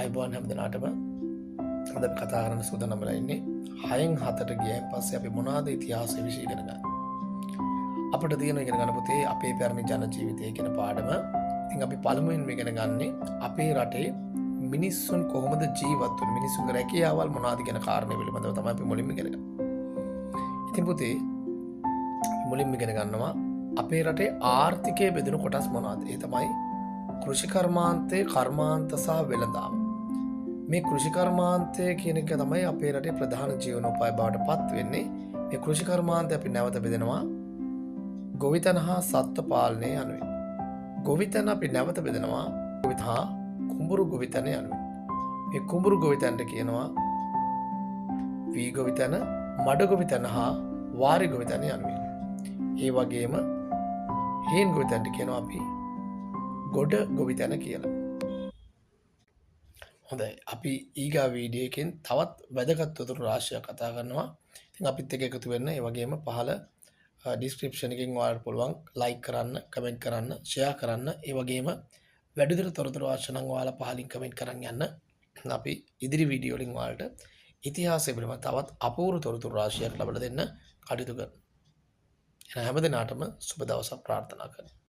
අයිබෝන් හැම දෙනාටම අද අපි කතා කරන්න සූදානම් වෙලා ඉන්නේ 6න් 7ට ගියන් පස්සේ අපි මොනවාද ඉතිහාසය විශ්ය ඉගෙන ගන්න. අපිට තියෙන ඉගෙන ගන්න පුතේ අපේ පැරණි ජන ජීවිතය කියන පාඩම. ඉතින් අපි පළමුවෙන් ඉගෙන ගන්නේ අපේ රටේ මිනිස්සුන් කොහොමද ජීවත් වෙන්නේ, මිනිස්සුන්ගේ රැකියාවල් මොනවාද කියන කාරණේ පිළිබඳව තමයි අපි මුලින්ම ඉගෙන ගන්නේ. ඉතින් පුතේ මුලින්ම ඉගෙන ගන්නවා අපේ රටේ ආර්ථිකය බෙදෙන කොටස් මොනවාද? ඒ තමයි කෘෂි කර්මාන්තය, කර්මාන්ත සහ වෙළඳාම. මේ කෘෂි කර්මාන්තය කියන එක තමයි අපේ රටේ ප්‍රධාන ජීවනෝපාය බවට පත් වෙන්නේ. මේ කෘෂි කර්මාන්තය අපි නැවත බෙදෙනවා ගොවිතැන හා සත්ත්ව පාලනය යනුවෙන්. ගොවිතැන අපි නැවත බෙදෙනවා ගොවිත හා කුඹුරු ගොවිතැන යනුවෙන්. මේ කුඹුරු ගොවිතැනට කියනවා වී ගොවිතැන, මඩ ගොවිතැන හා වාරි ගොවිතැන යනුවෙන්. ඒ වගේම හේන් ගොවිතැනට කියනවා අපි ගොඩ ගොවිතැන කියලා. හොඳයි, අපි ඊගා වීඩියෝ එකෙන් තවත් වැදගත් තොරතුරු රාශියක් කතා කරනවා. ඉතින් අපිත් එක්ක එකතු වෙන්න. ඒ වගේම පහළ ඩිස්ක්‍රිප්ෂන් එකෙන් ඔයාලට පුළුවන් ලයික් කරන්න, කමෙන්ට් කරන්න, ෂෙයා කරන්න. ඒ වගේම වැඩිදුර තොරතුරු අවශ්‍ය නම් ඔයාලා පහලින් කමෙන්ට් කරන් යන්න. අපි ඉදිරි වීඩියෝ වලින් ඔයාලට ඉතිහාසය පිළිබඳ තවත් අපූර්ව තොරතුරු රාශියක් ලබා දෙන්න කටයුතු කරනවා. එහෙනම් හැම දිනාටම සුබ දවසක් ප්‍රාර්ථනා කරනවා.